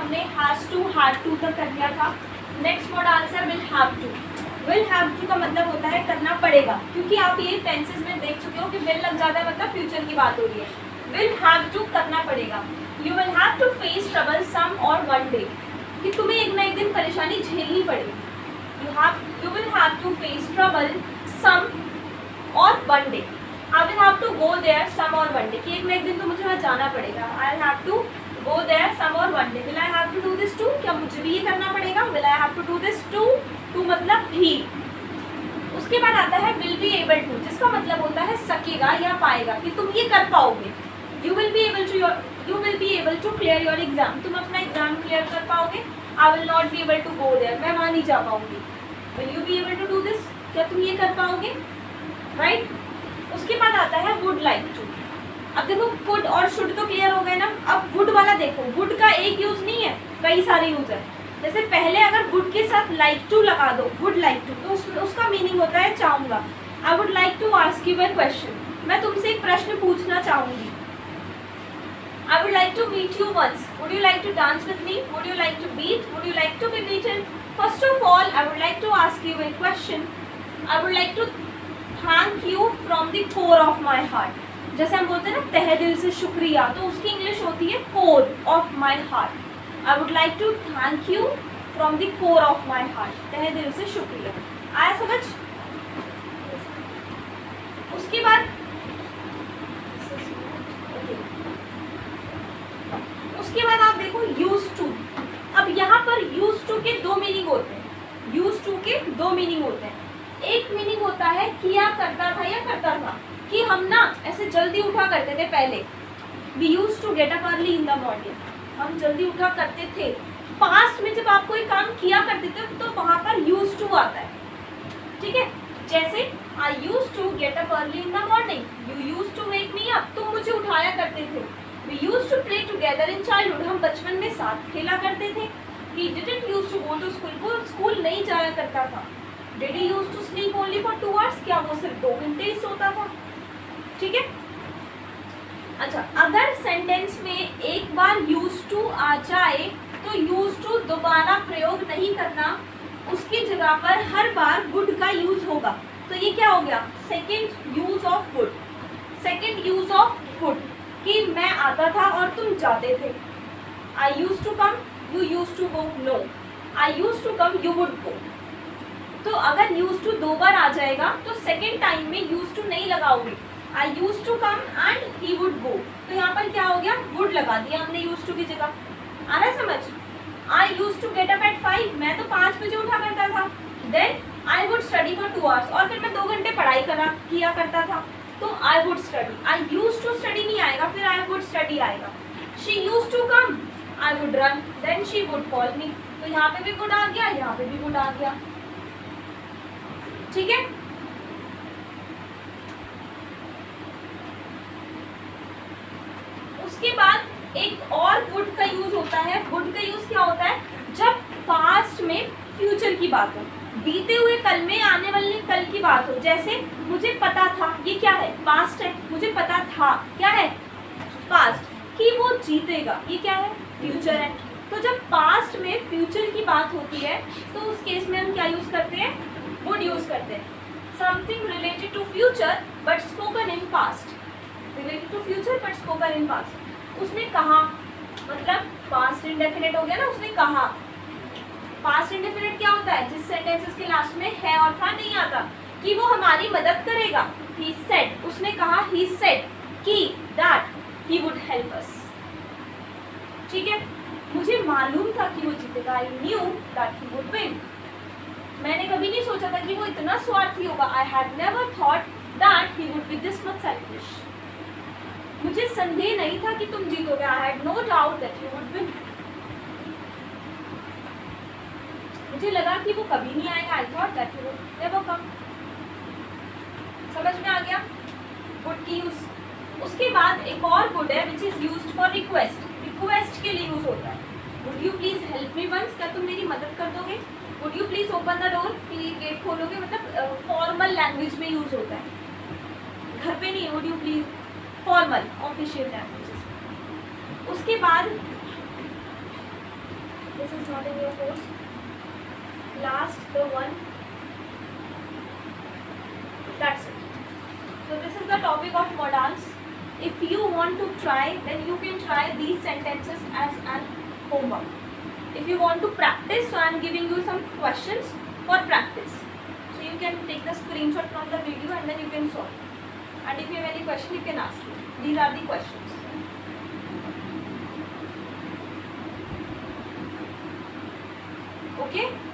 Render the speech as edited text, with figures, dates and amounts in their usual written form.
हमने has to, had to तक कर लिया था। Next word answer will have to. Will have to का मतलब होता है करना पड़ेगा, क्योंकि आप ये टेंसेस में देख चुके हो कि विल लग जाता है मतलब फ्यूचर की बात हो रही है। विल हैव टू करना पड़ेगा। You will have to face trouble some or one day, कि तुम्हें एक ना एक दिन परेशानी झेलनी पड़ेगी। You will have to face trouble some or one day. I will have to go there some or one day, कि एक ना एक दिन तो मुझे वहाँ जाना पड़ेगा। I have to go there some or one day. Will I have to do this too, क्या मुझे भी ये करना पड़ेगा। Will I have to do this too, too मतलब भी। उसके बाद आता है विल बी एबल टू, जिसका मतलब होता है सकेगा या पाएगा, कि तुम ये कर पाओगे। You will be able to clear your exam, तुम अपना एग्जाम क्लियर कर पाओगे। I will not be able to go there, मैं वहाँ नहीं जा पाऊंगी। Will you be able to do this, क्या तुम ये कर पाओगे, राइट। उसके बाद आता है वुड लाइक टू। अब देखो वुड और शुड तो क्लियर हो गए ना। अब वुड वाला देखो, वुड का एक यूज नहीं है, कई सारे यूज है। जैसे पहले अगर वुड के साथ लाइक टू लगा दो, वुड लाइक टू, तो उसका मीनिंग होता है चाहूंगा। I would like to ask you a question, मैं तुमसे एक प्रश्न पूछना चाहूंगी। I would like to meet you once, would you like to dance with me, would you like to beat, would you like to be beaten. First of all I would like to ask you a question. I would like to thank you from the core of my heart. जैसे हम बोलते हैं ना तहे दिल से शुक्रिया, तो उसकी इंग्लिश होती है core of my heart. I would like to thank you from the core of my heart, तहे दिल से शुक्रिया। आया समझ। उसके बाद आप देखो यूज टू। अब यहाँ पर यूज टू के दो मीनिंग होते हैं। यूज टू के दो मीनिंग होते हैं। एक मीनिंग होता है किया करता था या करता था, कि हम ना ऐसे जल्दी उठा करते थे पहले। We use to get up early in the morning, हम जल्दी उठा करते थे। पास्ट में जब आप कोई काम किया करते थे तो वहाँ पर यूज टू आता है, ठीक है। जैसे I use to get up early in the morning, you used to wake me up, तुम मुझे उठाया करते थे। We use to play together in childhood, हम बचपन में साथ खेला करते थे। He didn't use to go to school, वो स्कूल नहीं जाया करता था। Did he used to sleep only for 2 hours? क्या वो सिर्फ 2 घंटे ही सोता था, ठीक है। अच्छा, अगर सेंटेंस में एक बार यूज टू आ जाए तो यूज टू दोबारा प्रयोग नहीं करना, उसकी जगह पर हर बार वुड का यूज होगा। तो ये क्या हो गया, second use of would. Second use of would, कि मैं आता था और तुम जाते थे। I use to come, you used to go. No, I use to come, you would go. तो अगर यूज टू दो बार आ जाएगा तो सेकेंड टाइम में यूज टू नहीं लगाओगे। I use to come and he would go, तो यहाँ पर क्या हो गया, वुड लगा दिया हमने यूज टू की जगह। आ रहा है समझ। I use to get up at 5, मैं तो 5 बजे उठा करता था। Then I would study for 2 hours, और फिर मैं 2 घंटे पढ़ाई किया करता था। तो I would study, I use to study नहीं आएगा, फिर आई वुड स्टडी आएगा। She use to come, I would run, then she would call me. तो यहाँ पे भी वुड आ गया, यहाँ पे भी वुड आ गया, ठीक है। उसके बाद एक और वुड का यूज होता है। वुड का यूज क्या होता है, जब पास्ट में फ्यूचर की बात हो, बीते हुए कल में आने वाले कल की बात हो। जैसे मुझे पता था, ये क्या है, पास्ट है। मुझे पता था, क्या है, पास्ट, कि वो जीतेगा, ये क्या है, फ्यूचर है। तो जब पास्ट में फ्यूचर की बात होती है तो उस केस में हम क्या यूज करते हैं, वुड यूज करते हैं। Something related to future but spoken in past, related to future but spoken in past. उसने कहा, मतलब पास्ट इंडेफिनिट हो गया ना, उसने कहा। पास्ट इंडेफिनिट क्या होता है, जिस सेंटेंसेस के लास्ट में है और था नहीं आता, कि वो हमारी मदद करेगा। ही सेड, उसने कहा, ही सेड कि that he would help us, ठीक है। मुझे मालूम था कि वो जीतेगा, I knew that he would win. मैंने कभी नहीं सोचा था कि वो इतना स्वार्थी होगा। I had never thought that he would be this much selfish. मुझे संदेह नहीं था कि तुम जीतोगे। I had no doubt that you would win. मुझे लगा कि वो कभी नहीं आएगा। I thought that he would never come. समझ में आ गया वुड की यूज। उसके बाद एक और वुड है which is used for request. Request के लिए यूज होता है। Would you please help me once, क्या तुम मेरी मदद कर दोगे। Would you please open the door, gate खोलोगे, मतलब फॉर्मल लैंग्वेज में यूज होता है, घर पे नहीं। Would you please, formal official language. उसके बाद this is not in your course. Last, the one, that's it. So this is the topic of modals. If you want to try, then you can try these sentences as an homework. If you want to practice, so I am giving you some questions for practice. So you can take the screenshot from the video and then you can solve. And if you have any question, you can ask me. These are the questions. Okay.